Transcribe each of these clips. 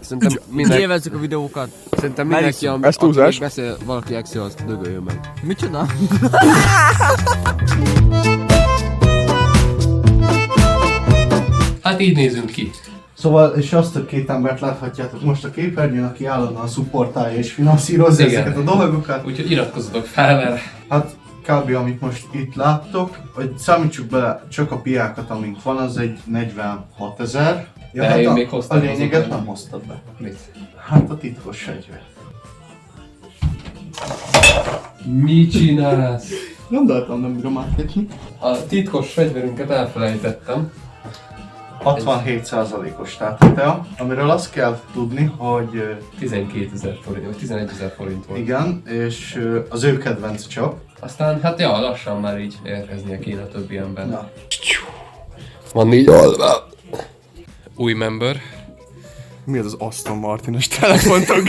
Szerintem mindenki... Élvezzük a videókat. Szerintem mindenki, aki beszél valaki exi, azt dögöljön meg. Micsoda? Hát így nézünk ki. Szóval, és azt a két embert láthatjátok most a képernyőn, aki állandóan szupportálja és finanszírozza ezeket a dolgokat. Úgyhogy iratkozzatok fel, mert... Hát kb. Amit most itt láttok, hogy számítsuk bele csak a piákat, amink van, az egy 46 000. Ja, de hát én a, még hoztam a lényeget azokat. nem hoztad be. Mit? Hát a titkos fegyver. Mit csinálsz? Gondoltam, nem bírom átvetni. A titkos fegyverünket elfelejtettem. 67%-os tápítea, amiről azt kell tudni, hogy 12 000 forint, vagy 11 000 forint volt. igen, és az ő kedvenc csap. Aztán hát ja, lassan már így érkeznie kéne a többi ember. Na. Van 4 oldal. Új member. Mi az Aston Martinos telefontok?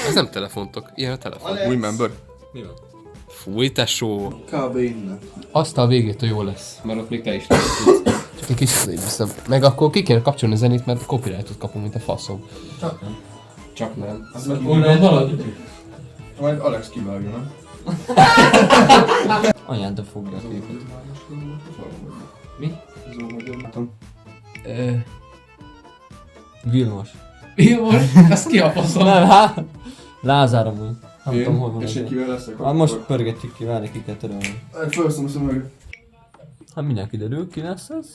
Ez nem telefontok, ilyen a telefon. Új member? Mi van? Fúj, tesó! Kb. Innen. Aztán a végétől jó lesz, mert ott még te is lesz. Csak egy kis szép viszem. Meg akkor ki kéne kapcsolni a zenét, mert copyrightot kapunk, mint a faszom. Csak nem. Csak nem. Az meg Úgy gondolod? Majd Alex kivágja, nem? Anyáddal fogja a képet. Mi? Vilmos. Vilmos? Ez ki a faszom? Nem, hát. Lázár amúgy. Nem tudom, hol van És ez. én kivel leszek? Hát most pörgetjük ki, várj, ki kell törölni. Felveszem a szemüveget. Hát mindjárt kiderül, ki lesz ez?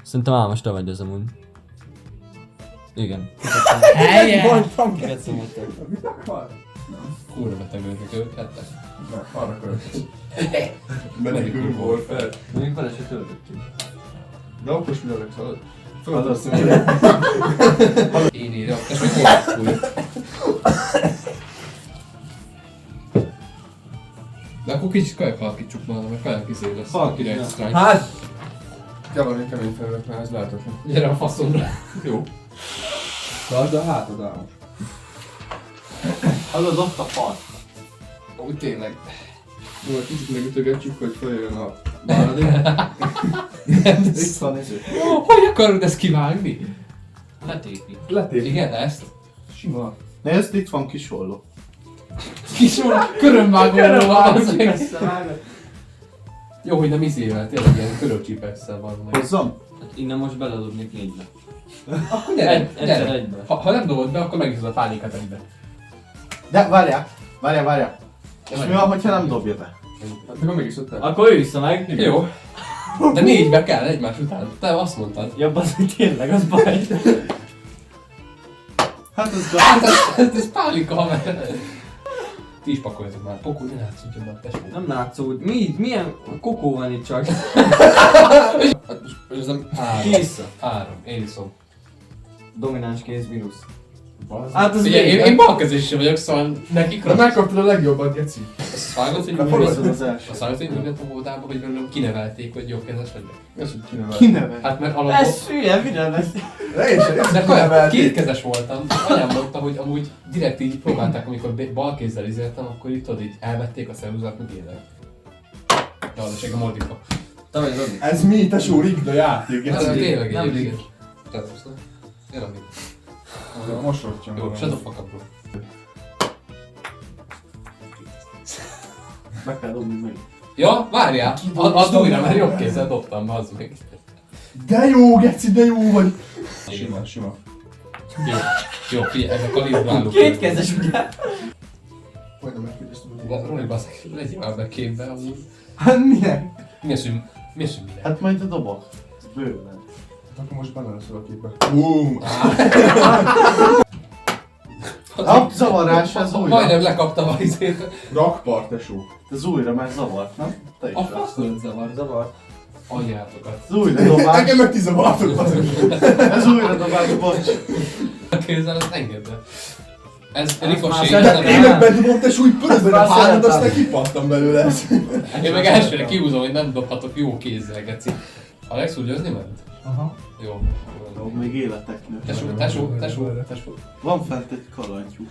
Szerintem Álmos te vagy ez amúgy. Igen. Mondtam ki! Kiket szomoltak. Kurva beteg vagyok ők, hettek. Nem, arra költesz. Medikül volt fel. Még bele se töltöttünk. De akkor is mi Alex halad? Feladod a szemüveget. Én írjam, és még hol fúj. De akkor kicsit kajak halkítsuk már, mert kajak izé lesz. Halkítja. Direct strike. Hát! Kell valami kemény felület, mert ez lehetetlen. Gyere a faszomra. Jó. Tartsd a hátad, Álmos. Hallod ott a fal? Úgy tényleg. Jó, egy kicsit megütögetjük, hogy feljöjjön a báradék. Itt van nézzük. Hogy akarod ezt kivágni? Letépi. Letép. Igen, ezt? Sima. Nézd, itt van kis olló. Kis körömvágóról van. Jó, hogy nem izével, tényleg ilyen körömcsípesszel van. meg. Hozzam? Hát innen most beledobnék négybe. Akkor gyere, Egyszer gyere. egybe. Ha nem dobod be, akkor megiszod a pálinkát egybe. De várjál. És mi van, hogyha nem dobja be? Hát meg megiszodtál. Akkor ő vissza meg. Jó. De négybe kell egymás után. Te azt mondtad. Ja, az tényleg, az baj. Hát ez Hát ez pálinka haver. Ti is pakoljatok már. Pokol, ne látszódjon már, tesó. Nem látszód. Milyen kokó van itt csak? Hát most ez nem Ki vissza? 3. Én iszom. Domináns kéz mínusz. Hát Hát az Ugye, végig. én balkezésre vagyok, szóval nekik de megkaptad a legjobbat, geci. Azt vágod, hogy Fogod az első. azt vágod, hogy úgy lett a óvodába, hogy belőlem kinevelték, hogy jobbkezes vagyok. Ez, hogy kinevel. Ki neve? Hát mert alapból... Ez hülye, mire lesz? De olyan kétkezes voltam. Anyám mondta, hogy amúgy direkt így próbálták, amikor bal kézzel izéltem, akkor itt tudod, így elvették a szeruzát, meg ilyenek. Ja, de csak a mordítva. Te vagy Robi. Ez mi, tesó, rigda játék, Ez geci. tényleg nem egyébként. Tehát, jön a Mosolyogtam Jó, shut the fuck up, bro. Be kell dobni meg. Ja, várjál! Az újra, mert jobb kézzel dobtam, az meg. De jó, geci, de jó vagy. Sima. Jó, figyelj, ez a kalibráló. Kétkezes ugye? Majdnem megkérdeztem, hogy Roli, basszak, legyél már be képbe, amúgy. hát milyen? Mi az, hogy minden? Hát majd a dobok. Bőven. Akkor most benne leszel a képbe. Boom! A zavarás, ez újra. Majdnem lekaptam a izét. Rakpart, tesó. Ez újra már zavart, nem? Te is A rá. faszolod zavar. Zavar. Anyátokat. Ez újra dobás. Engem meg 10 barátok az. Ez újra dobás, bocs. A kézzel azt engedd el. Ez már rikosé. szeretem. Tényleg bedobott, tesó, úgy pörödben a Már hányad, szeretem. aztán kipattam belőle ez. Én meg elsőre kihúzom, hogy nem dobhatok jó kézzel, geci. Alex, úgy az nem ment? Aha. Jó. Jó, még életeknő. Tesó. Van fent egy kalantyú.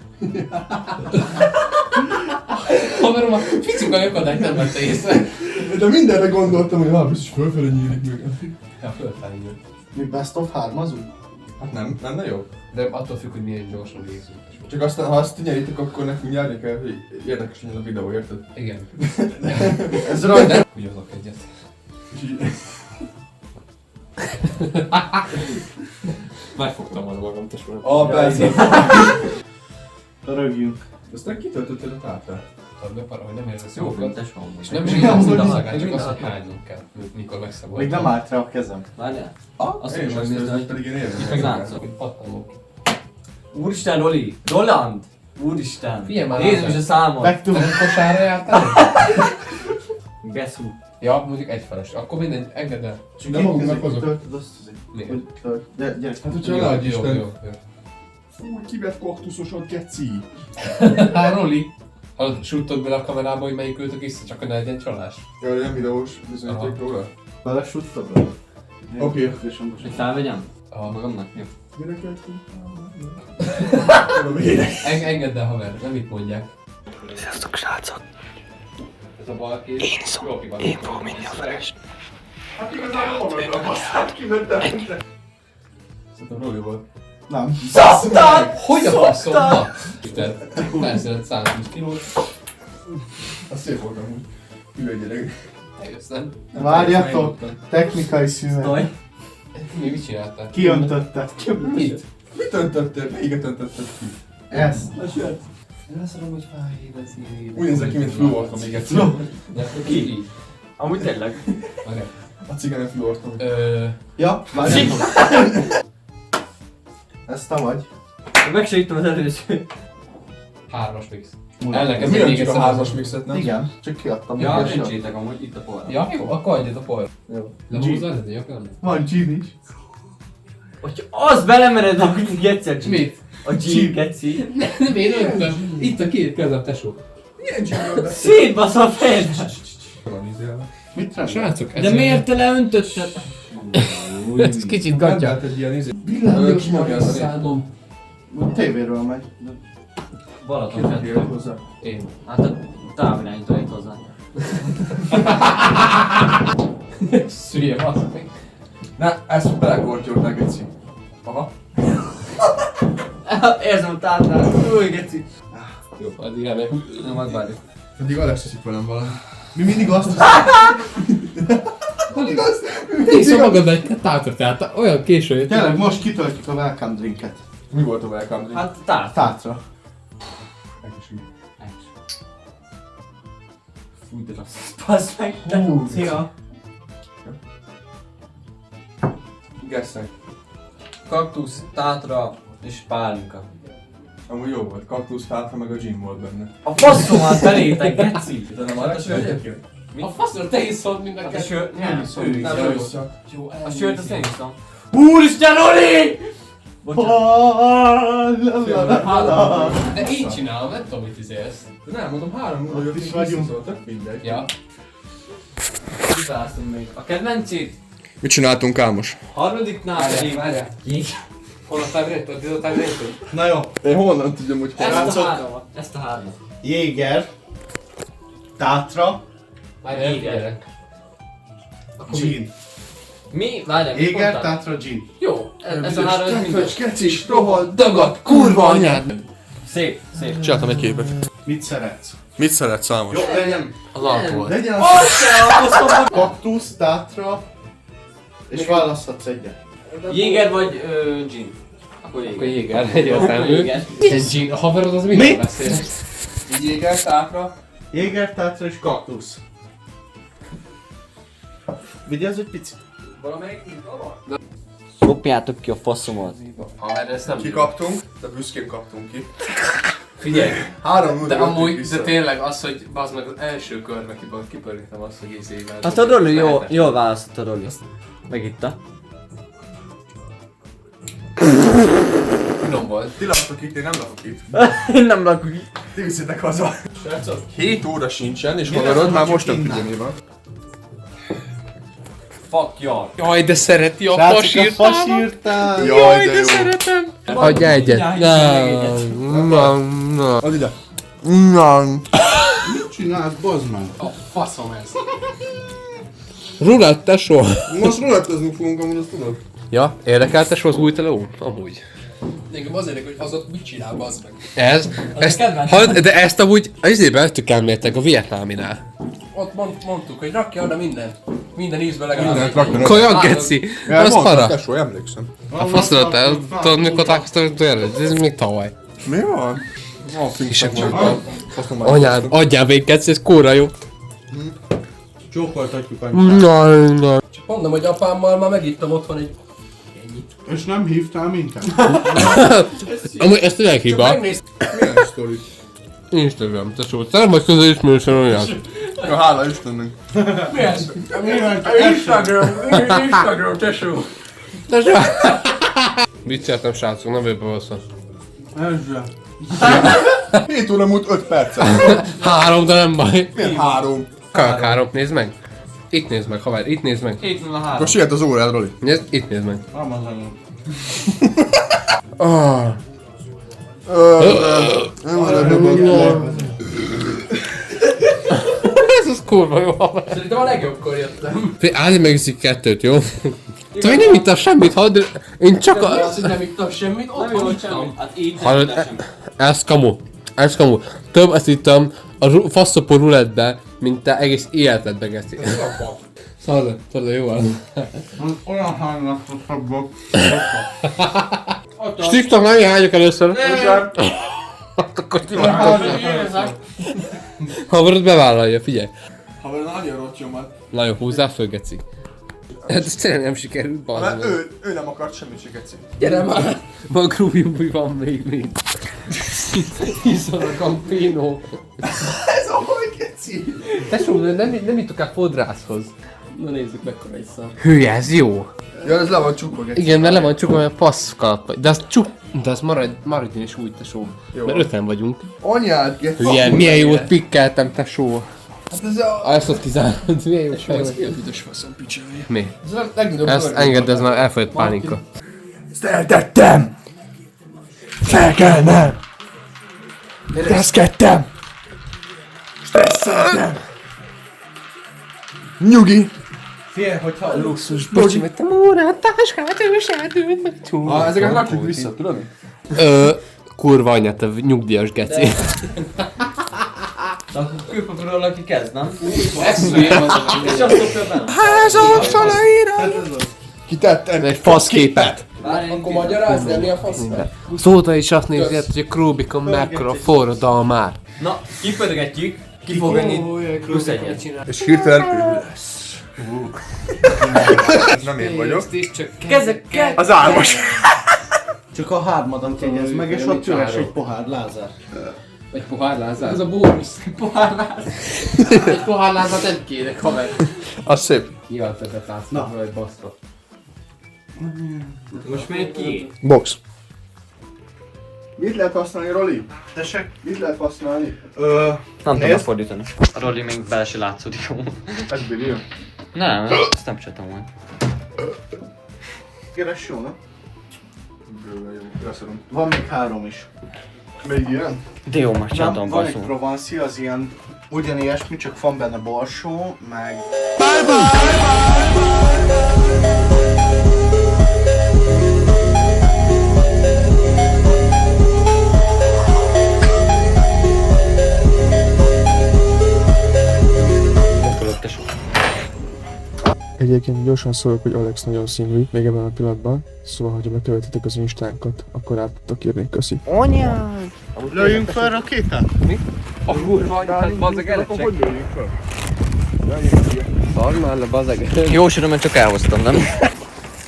Haverom, a ficika lyukadályt nem vette észre. De mindenre gondoltam, hogy biztos fölfelé nyílik még. Ja, fölfelé jön. Mi best of 3-azunk? Hát nem, lenne jó. De attól függ, hogy milyen gyorsan végzünk. Csak aztán, ha azt nyeritek, akkor nekünk nyerni kell, hogy érdekes legyen a videó, érted? Igen. Ez rajta. Húgyozok egyet. És így... Megfogtam volna magam, tesó. A benzin. Rögjünk. Aztán kitöltötted a táplát. Tudod, bepara, hogy nem érzesz Jó, jókat. mint tesó. És nem is érezted a szagát, csak az, hogy hánynunk kell, mikor megszabadul. Még nem állt rá a kezem. Várjál. Azt Én is én azt is nézem, hogy- pedig én érzem. Meg látszok. Hogy pattanok. Úristen, Roli! Roland! Úristen! Figyelj már, Nézd Lázár. is a számot! Back to Kosárra jártál? Guess who? Ja, mondjuk egyfeles. Akkor mindegy, engedd el. Csak De magunknak hozok. Töltöd azt azért. Miért? Hogy tölt. Gyere. Hát, hogyha Jó, leadj jó, Isten. jó. Fú, kivett kaktuszosod, geci. Hát Roli, hallod, súgtad bele a kamerába, hogy melyik ültök vissza, csak hogy ne legyen csalás? Jaj, nem videós bizonyíték róla? Belesúttad vele? Oké. Hogy felvegyem? Aha. Magamnak? Jó. Gyerekek. Engedd el, haver, nem itt mondják. Sziasztok, srácok! Ez a bal kéz. Én fogom inni a felest. Hát igazából magadra basszát, kimentem. Szerintem Roli volt. Nem. Szoptad! Hogy a faszomba? Felszedett 120 kilót. Az szép volt amúgy. Hülye gyerek. Eljössz, nem? Várjatok. Technikai szünet. Stoj! Mit csináltál? Kiöntötted. Mit? Mit öntöttél? Melyiket öntötted ki? Ezt. Elszarom, hogy fájérezni. Úgy nézek ki, mint fülorka még egyszer. De akkor ki? Amúgy tényleg. Várjál. A cigány fülorka. Ja, várjatok. Ez te vagy. Megsegítem az előző. 3-as mix. Mi Ellenkező nem még csak a egyszer. házas mixet, nem? Igen, csak kiadtam. Ja, magam. nincsétek amúgy, itt a polra. Ja, jó, akkor adjad a polyra. Jó. Lehúzzad, ez jobb nem? Van gin is. Hogyha az belemered, akkor egyszer G. Mit? A G, geci. Nem, én öntöm. Itt a két kezem, tesó. Milyen csinálod? Szétbasz a fejed! Van izélve. Mit rendel? Srácok, ez De miért te leöntötted? Ez kicsit Nem gatya. lehet egy ilyen izé. Villámos Kimondja az a szállom. Úgy tévéről megy. Balaton Ki fett. jött hozzá? Én. Hát a távirányító jött hozzá. Szülje, basz meg. Na, ezt belekortyoltál, geci. Aha. Érzem a távirányító. Új, geci. Jó, addig elmegy. Nem, megvárjuk. Addig Alex teszik velem valami. Mi mindig azt Iszom magad egy tátra, tehát olyan késő jött. Tényleg most kitöltjük a welcome drinket. Mi volt a welcome drink? Hát tárt. Tátra. Egészség. Fúj, de rossz. Basz meg. Szia. Geszek. Kaktusz, tátra és pálinka. Amúgy jó volt. Kaktusz, tátra, meg a gin volt benne. A faszomat belétek, geci! De nem adta sőt egyébként? A faszról te iszod mind a Hát a kettő. sör... Nem, ő is. Nem, Jó. vissza. Jó, A sört azt én iszom. Úristen, Oli! Bocsánat. De én csinálom, nem tudom mit izélsz. De nem, mondom 3 óra jött is és vagyunk. visszaszólt, tök mindegy. Ja. Kiválasztom még. A kedvencét? Mit csináltunk Ámos? Harmadiknál pedig... Várjál. Jég. Hol a távirányító? Ez a távirányító? Na jó. Én honnan tudjam, hogy hol? Ezt a hármat. Ezt a hármat. Jéger. Tátra. Várjál, Jéger. gyerek. Gin. Mi? Várjál, mit Jéger, mondtad? tátra, gin. Jó, ez a három, ez mindegy. kecis, rohadt. Dagad, kurva anyád! Szép, szép. Csináltam egy képet. Mit szeretsz? Mit szeretsz Ámos? Jó, legyen. Az alkohol. Legyen az kaktusz, tátra. És választhatsz egyet. Jéger vagy gin? Akkor Akkor jéger. jéger, egyértelmű. Jéger. Ez gin, a haverod az minden Mi? beszél. Jéger, tátra. Jéger, tátra és kaktusz. Vigyázz egy picit. Valamelyik van? Szopjátok ki a faszomat. Haver, ezt nem Kikaptunk, de büszkén kaptunk ki. Figyelj, 3 óra de jöttünk amúgy, vissza. de tényleg az, hogy bazd meg az első körbe kipörgettem azt, hogy észével. Hát a Roli jól választott a Roli. Megitta. Finom volt. Ti laktok itt, én nem lakok itt. Én nem lakok itt. Ti viszitek haza. Srácok, 7 óra sincsen, és Mi haverod lesz, már ha most csak nem innen? tudja mi van. Fuck y'all. jaj, de szereti a Srácok, a fasírtál. Jaj, de jó. szeretem. Adja egyet. Nem. Add ide. Nem. csinálsz, bazd meg? A faszom ez. Rulett, tesó. Most rulettezni fogunk, amúgy azt tudod. Ja, érdekel tesó az új teleó? Amúgy. Engem az érdekel, hogy az ott mit csinál, bazd meg. Ezt, de ezt amúgy izébe vettük elméletek a vietnáminál. Ott mondtuk, hogy rakja oda mindent. Minden ízbe legalább. Mindent rakja. Olyan geci. Az Mondtad, para. tesó, emlékszem. A faszodat el, tudod mikor találkoztam, ez még tavaly. Mi van? Kisebb csak. Anyád, adjál még keci, ez kóra jó. Csókoltatjuk anyukát. Na. Csak mondom, hogy apámmal már megittam otthon egy... És nem hívtál minket? Amúgy ez tényleg hiba. Megnéztem. Milyen sztori? Instagram, tesó. Szerintem majd közül ismerősen olyan. Ja, hála Istennek. Mi ez? Instagram, tesó. Vicceltem srácok, nem őbe bassza. Ezzel. 7 óra múlt 5 percet. 3, de nem baj. Milyen 3? Kajak 3, nézd meg. Itt nézd meg, haver, itt nézd meg. Akkor siet az órád, Roli. Nézd, itt nézd meg. Amazonon. Ez az kurva jó, haver. Szerintem a legjobbkor jöttem. Áldj megiszik 2-t, jó? Te még nem ittam semmit, hadd. Én csak Mi a... az, hogy nem ittam semmit? Otthon ittam. Hallod, ez kamu. Ez kamu. Több ezt ittam a faszopó rulettbe, mint te egész életedbe geszi. Szarra, jó van. Olyan hánylakosabbak. És TikTok nem hányok először. Akkor kivágtad. Haverod bevállalja, figyelj. Haver, nagyon rottyomat. Na jó, húzzál föl, geci. Hát ez tényleg nem sikerült, Mert balra. ő nem akart semmit se geci. Gyere már! Magrubium van még mind. Hiszol a Campino. Ez a hogy geci? Tesó, nem ittuk el fodrászhoz. Na nézzük mekkora egy szám. Hülye, ez jó. Ja, ez le van csukva geci. Igen, mert le van csukva, mert passz kalap. De az de az maradjon is úgy, tesó. Jó. Mert 5-en vagyunk. Anyád geci. Hülye, milyen jót pikkeltem, tesó. Hát ez a... Ezt ott kizárod, milyen jó Ez mi a büdös faszom picsája? Mi? Ez a legnagyobb Ezt engedd, ez már elfogyott pálinka. Ezt eltettem! Felkelnem! Reszkedtem! Stresszeltem! Nyugi. Félj, hogy hallunk. Bocsi, vettem órát, táskát, őserdőt, meg csúl. Ezeket rakjuk vissza, tudod? Kurva anyát, te nyugdíjas geci. Külföldről aki kezd, nem? Ez hülyém az a És azt szokta benne. Házam falaira! Kitettem Egy faszképet. Akkor magyarázd el, mi a fasz? Szóta is azt nézett, hogy a Krubikon mekkora forradalmár. Na, kipörgetjük, ki fog enni plusz egyet. És hirtelen ő lesz. Nem én vagyok. Kezeket! Az álmos. Csak a hármadon kegyez meg, és ott üres egy pohár Lázár. Egy pohár Lázár? Ez a bónusz. Pohár Lázár. Egy pohár Lázár nem kérek, haver. Az szép. Nyilván többet látsz, vagy baszta. Most még ki? Box. Mit lehet használni, Roli? Tessék? Mit lehet használni? Nem tudom fordítani. A Roli még bele se látszódik jó. Ez bírja. Nem, ezt nem csináltam majd. Keres jó, nem? Bőven jó, leszarom. Van még 3 is. Még ilyen? De jó, már csináltam Van egy baszó. Provenci, az ilyen ugyanilyesmi, csak van benne borsó, meg... Mokolok tesó. Egyébként gyorsan szólok, hogy Alex nagyon színű, még ebben a pillanatban, szóval ha betöltitek az instánkat, akkor át tudtok írni, köszi. Lőjünk fel rakétát? A kurva anyát, bazeg elecsek. Hogy lőjünk fel? Szarj már le, bazeg. Jó söröm, mert csak elhoztam, nem?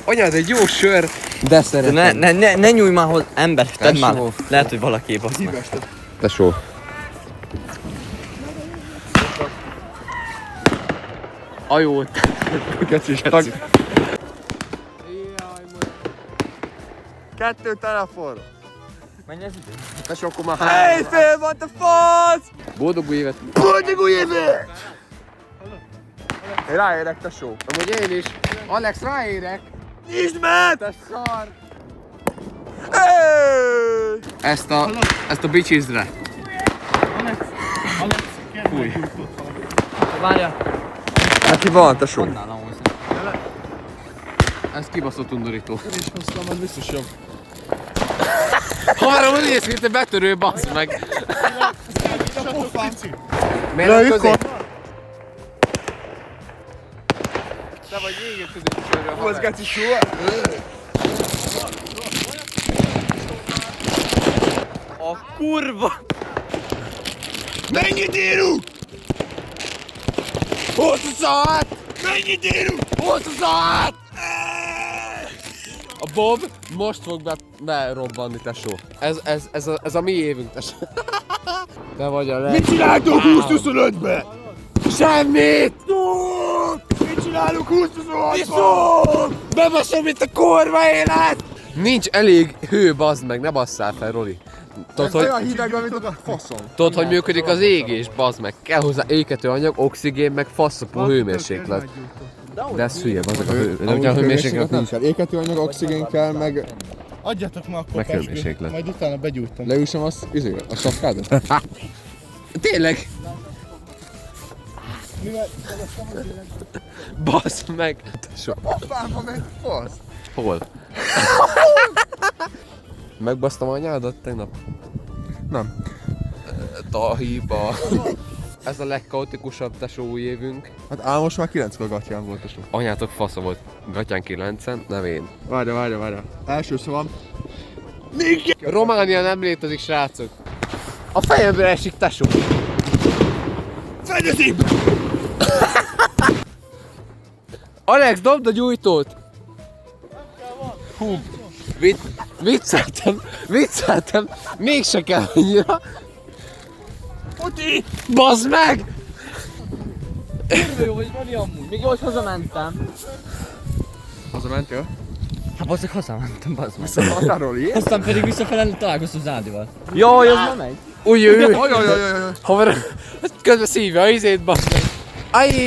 Anyád, egy jó sör. De szeretem. De ne nyújj már hozzá, ember, tedd már. Tesó. Lehet, hogy valaki basz meg. Tesó. Ajót. Geci, geci. 2 telefon. Menj ez idő. Tesó, akkor már Hey, fél, what the fuck? Boldog új évet. Boldog új évet! Én ráérek, tesó. Amúgy én is. Alex, ráérek. Nyisd meg! Te szar. Hey! Ezt a bicsizre. Alex, kérlek. Fúj. Várja. Neki van, tesó. Nálam hozzá. Ez kibaszott undorító. Én is hoztam, az biztos jobb. Haverom, úgy néz ki, mint egy betörő, bassz meg. Miért Lőjük közé? ott. Te vagy végén középsőről, Az haver. geci só. A kurva! Mennyit érünk? Hosszúszat! Mennyit érünk? Hosszúszat! A Bob most fog berobbanni, tesó. Ez a mi évünk, tesó. Te vagy a Mit csináltunk 2025-ben? Semmit! Mit csinálunk 2026-ban? Bebaszom, mint a kurva élet! Nincs elég hő, bazd meg, ne basszál fel, Roli. Tudod, hogy, Olyan hideg van, mint a faszom. tudod, hogy működik az égés, bazd meg. Kell hozzá égető anyag, oxigén, meg faszapó hőmérséklet. De ez hülye, bazd meg a hőmérséklet nincs. Égető anyag, oxigén kell, meg Adjatok már akkor Meg peskőt, hőmérséklet. majd utána begyújtom. leüssem a sapkádat. Tényleg? Basz meg! So. Apámba ment fasz. Hol? Megbasztam anyádat tegnap? Nem. Tahiba. Ez a legkaotikusabb tesó új évünk. Hát most már 9-kor gatyán volt a sok. Anyátok fasza volt gatyán 9-en, nem én. Várja. Első szavam. Románia nem létezik, srácok. A fejemre esik, tesó. Fedezi! Alex, dobd a gyújtót! Hú, vicceltem, mégse kell annyira. Puti! Bazd meg! Jó, hogy Roli amúgy. Még jó, hogy hazamentem. Hazamentél? Hát bazdmeg hazamentem, bazdmeg. Szóval Roli? Aztán pedig visszafele találkoztam Zádival. Jaj, az nem megy. Új, Jaj. haver, közben szívja a izét, bazd meg. Ajj.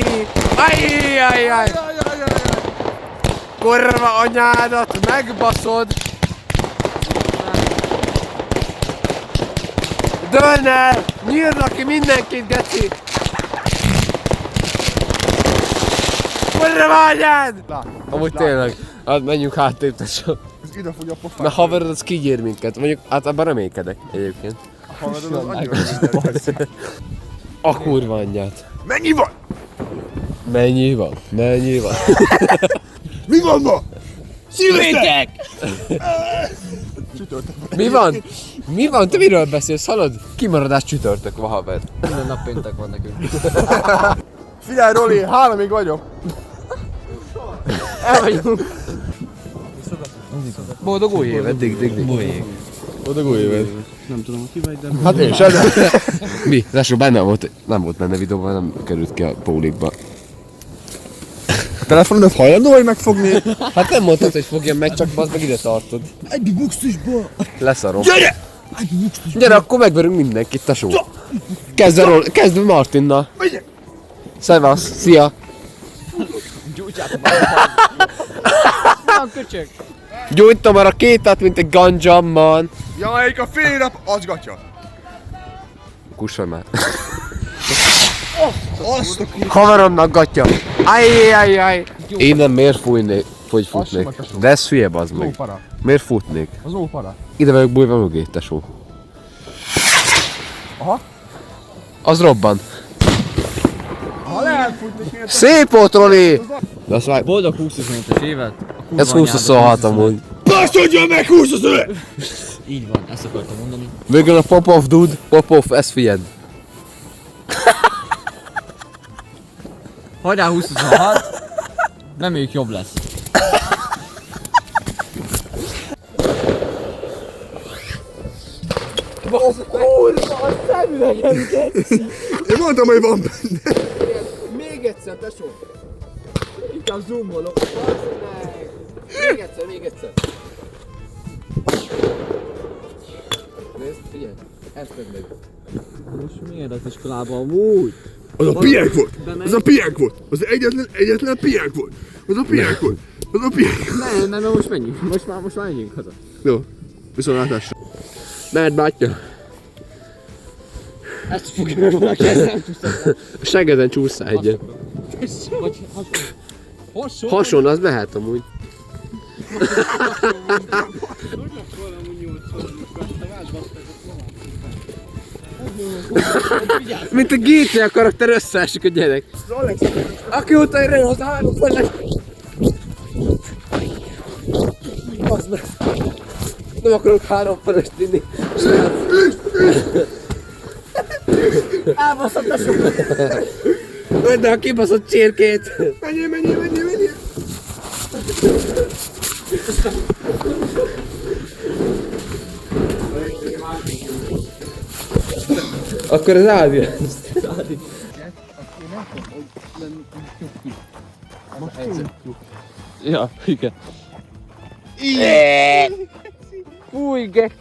Kurva anyádat, megbaszod. Dőlj el! Nyírnak ki mindenkit, geci! Kurva anyád! Amúgy tényleg, hát menjünk hátrébb, tesó. Ez ide fogja a pofát. Mert haverod az kigyér minket, mondjuk, hát abban reménykedek egyébként. Haverod az annyira. A kurva anyját. Mennyi van? Mennyi van? Mi van ma? Szilveszter! Mi van? Te miről beszélsz? Hallod? Kimaradás csütörtök van, haver. Minden nap péntek van nekünk. Figyelj Roli, 3-ig vagyok. Elmegyünk. Boldog új évet, dig. Boldog új évet. Nem tudom, ki vagy, de... Hát én sem. Mi? Lássuk, nem volt benne videóban, nem került ki a pólikba. A telefonodat hajlandó vagy megfogni? Hát nem mondtad, hogy fogjam meg, csak bazd meg ide tartod. Egy buxusba! Leszarom. Gyere! Gyere, akkor megverünk mindenkit, tesó. Kezdve Martinnal. Megyek! Szevasz, szia. Nem, köcsög. Gyújtom a rakétát, mint egy ganjamman. Jamaik a fél nap, az gatya! Kussolj már. Azt a kurva! Haveromnak gatya. Ajjajjaj. Én nem miért futnék? De ez hülye, bazd meg. Ópara. Miért futnék? Az ópara. Ide vagyok bújva mögé, tesó. Aha. Az robban. Ha lehet futni, miért? Szép volt, Roli! De azt már... Boldog 20-25-es évet. A Ez kurva 20-26 amúgy. Baszodjon meg 20-25! Így van, ezt akartam mondani. Végül a Popov, dude. Popov, ezt figyeld. Hajrá 20-26. Reméljük jobb lesz. Én mondtam, hogy van benne. Még egyszer, tesó. Inkább zoomolok. Még egyszer. Nézd, figyelj. Ezt tedd meg. Most miért az iskolában amúgy? Az a piák volt! Az a piák volt! Az egyetlen piák volt! Az a piák volt! Az a piák! Nem, most menjünk. Most már menjünk haza. Jó, viszontlátásra. Mehet, bátya. Ezt fogja meg valaki, ezt nem tudsz. A segeden csúszszál egyet. Hason, az mehet amúgy. Mint a GTA karakter összeesik a gyerek. Aki óta érjen az 3 feles. Az meg. Nem akarok 3 felest inni. Elbaszott a sokat. Vedd a kibaszott csirkét. Menjél. Akkor az Ádi lesz. Ja, igen. Fúj, geci.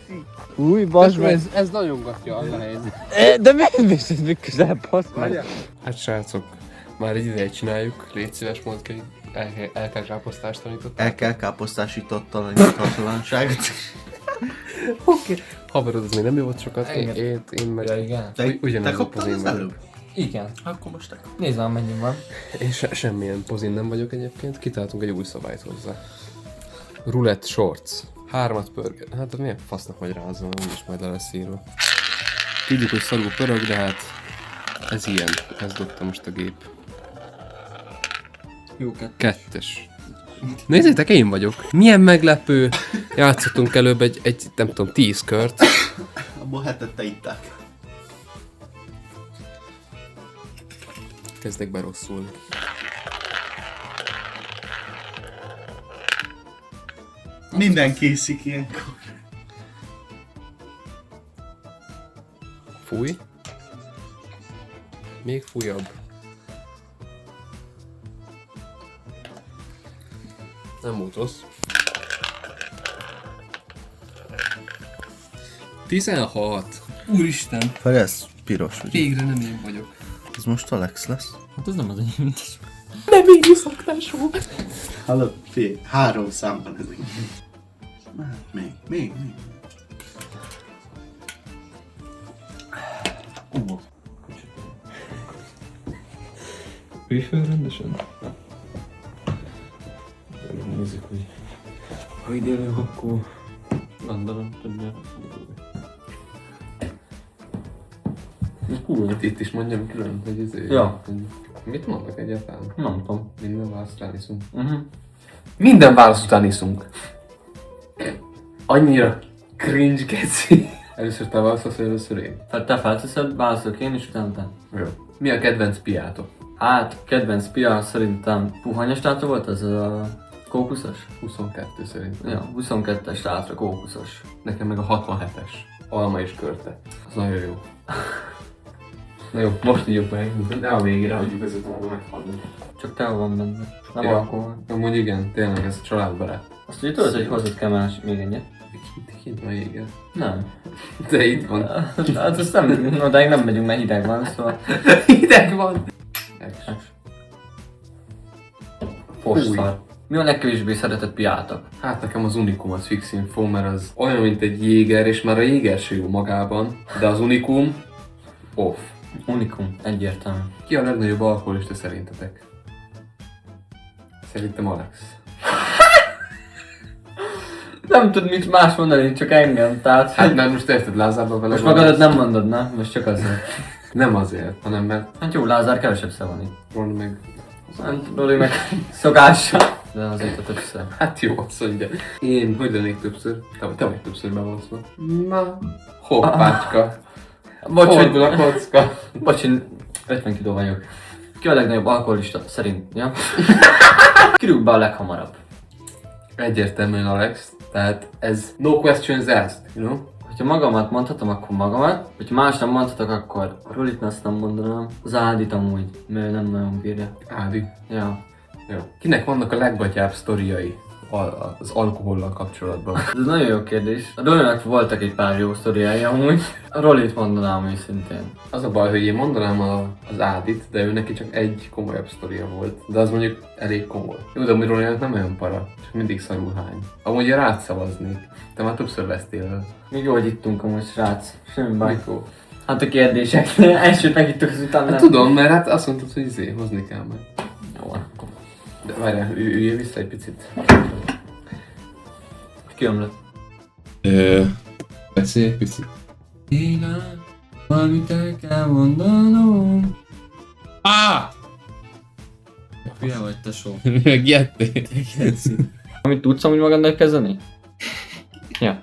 Új, basd meg. Ez nagyon gatja az a helyzet. De miért viszed még közelebb, bassz meg? Hát srácok, már egy ideje csináljuk. Légy szíves, mondd ki, el kell káposztást tanítottál. El kell káposztásítottal a nyugtalanságot. Oké. Haverod, az még nem volt sokat. Én meg... Ja, igen. Te ugyanaz a kaptad pozin az vagyok. előbb? Igen. Akkor most te kaptad. Nézd már, mennyi van. Én semmilyen pozin nem vagyok egyébként. Kitaláltunk egy új szabályt hozzá. Roulette shorts. 3 pörget. Hát milyen fasznak vagy rázom, úgyis majd le lesz írva. Tudjuk, hogy szarul pörög, de hát ez ilyen. Ez dobta most a gép. Jó, 2-es. Nézzétek, én vagyok. Milyen meglepő. Játszottunk előbb egy nem tudom, 10 kört. Abból 7-et te itták. Kezdek berosszulni. Mindenki iszik ilyenkor. Fúj. Még fújabb. Nem volt rossz. 16. Úristen! Feri, ez piros, ugye? Végre nem én vagyok. Ez most Alex lesz. Hát ez nem az enyém, mint az. Nem így szoktású. Hallod, fél, 3 számban ez így. Még. Ülj fel rendesen. Nézzük, hogy... Ha ide előbb, akkor... Gondolom, tudja. Hát itt is mondjam külön, hogy ezért... Ja. Mit mondnak egyáltalán? Nem tudom. Minden választ rániszunk. Minden válasz után iszunk. Annyira cringe geci. Először te válaszolsz, először én. Tehát te felteszed, válaszolok én is, utána te. Jó. Mi a kedvenc piátok? Hát, kedvenc pia szerintem puhanyos tátra volt, ez a kókuszos? 22 szerintem. Ja, 22-es tátra kókuszos. Nekem meg a 67-es. Alma és körte. Az nagyon jó. Na jó, most írjuk meg. De a végére hagyjuk ezzel tovább meghalni. Csak te van benne. Nem Ja. alkohol. Amúgy igen, tényleg ez családbarát. Azt ugye tudod, hogy hozott kell más még egyet? Kint van jéger. Nem. De itt van. Hát azt nem, odáig nem megyünk, mert hideg van, szóval... Hideg van! Fosszar. Mi a legkevésbé szeretett piátok? Hát nekem az Unicum az fix info, mert az olyan, mint egy jéger, és már a jéger se jó magában, de az Unicum off. Unikum, egyértelmű. Ki a legnagyobb alkoholista szerintetek? Szerintem Alex. Nem tud mit más mondani, csak engem, tehát... Hát mert most érted, Lázárban vele Most van. magadat nem mondod, na? Most csak azért. Nem azért, hanem mert Hát jó, Lázár kevesebb szavani. Ron meg... Hát Roli meg szokása. De azért a többször. Hát jó, azt mondja. Én hogy lennék többször? Te vagy többször bevalszva. Na, hoppácska. Bocs, Fordul a kocka. Bocs, én 50 kiló vagyok. Ki a legnagyobb alkoholista? Szerint, ja? Kirúg be a leghamarabb. Egyértelműen Alex, tehát ez no questions asked, you know? Hogyha magamat mondhatom, akkor magamat. Hogyha más nem mondhatok, akkor Rolit azt nem mondanám. Az Ádit amúgy, mert ő nem nagyon bírja. Ádi. Ja. Jó. Kinek vannak a legbatyább sztoriai az alkohollal kapcsolatban? Ez nagyon jó kérdés. A Rolinak voltak egy pár jó sztoriái amúgy. A Rolit mondanám őszintén. Az a baj, hogy én mondanám az Ádit, de ő neki csak egy komolyabb sztoria volt. De az mondjuk elég komoly. Jó, de amúgy Rolinak nem olyan para, csak mindig szarul hány. Amúgy rád szavaznék. Te már többször vesztél el. Még jó, hogy ittunk amúgy, srác. Semmi baj. Mikor? Hát a kérdések. Elsőt megittuk, azután nem. Hát tudom, mert hát azt mondtad, hogy hozni kell majd. Jó, akkor. De várjál, üljél vissza egy picit. Kiömlött. Beszélj egy picit. Igen, valamit el kell mondanom. Hülye vagy, tesó. Megjettél. Amit tudsz amúgy magadnak kezdeni? Ja.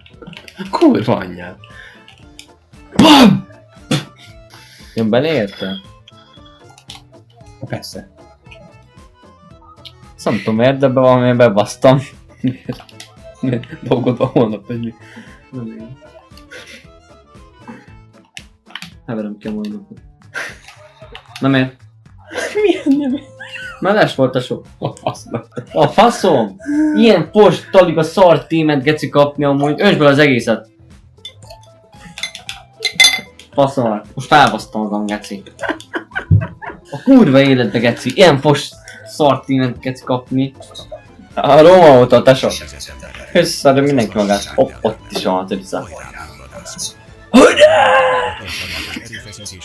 Kurva anyját. Jön beleérte? Persze. Azt nem tudom miért, de be valamilyen bebasztam. Dolgod van holnap, hogy mi? Nem én. Heverem ki a mondatot. Nem én. Milyen nem én? Meles volt a sok. A faszom! Ilyen post talig a szar témet geci kapni amúgy. Öntsd bele az egészet. Faszom, most felbasztam magam geci. A kurva életbe geci. Ilyen post szar témet geci kapni. A Róma volt a tesó. Összeszedem mindenki magát. Ott is van a többször.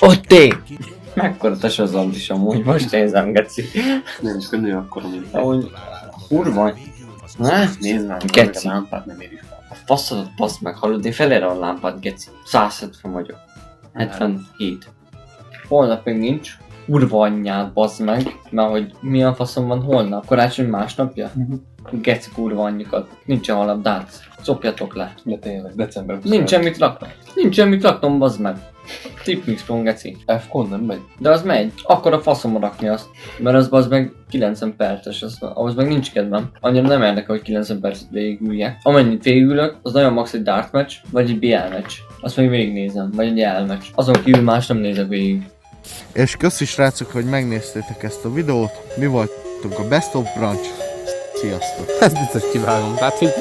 Ott én! Mekkora tesó az is amúgy, most nézem geci. Nem, csak a nő akkor, mint Ahogy... Kurva. Ne? nézd már, Geci. a lámpát nem éri fel. A faszodat basz meg, hallod? Én felére a lámpát, geci. 170 vagyok. 77. Holnap még nincs. Kurva anyját, basz meg. Mert hogy milyen faszom van holnap? Karácsony másnapja? Geci kurva anyjukat. Nincsen holnap dác. Szopjatok le. De tényleg, december 20. Nincsen mit raknom. Nincsen mit raknom, bazd meg. Tipmixpon, geci. F-kon nem megy. De az megy. Akkor a faszomra rakni azt. Mert az bazd meg 90 perces, ahhoz meg nincs kedvem. Annyira nem érdekel, hogy 90 percet végigüljek. Amennyit végigülök, az nagyon max egy dart match, vagy egy BL match. Azt még végignézem, vagy egy EL match. Azon kívül más nem nézek végig. És köszi srácok, hogy megnéztétek ezt a videót. Mi voltunk a Best of Brunch. Sziasztok! Ez biztos kivágom. Tehát, hogy...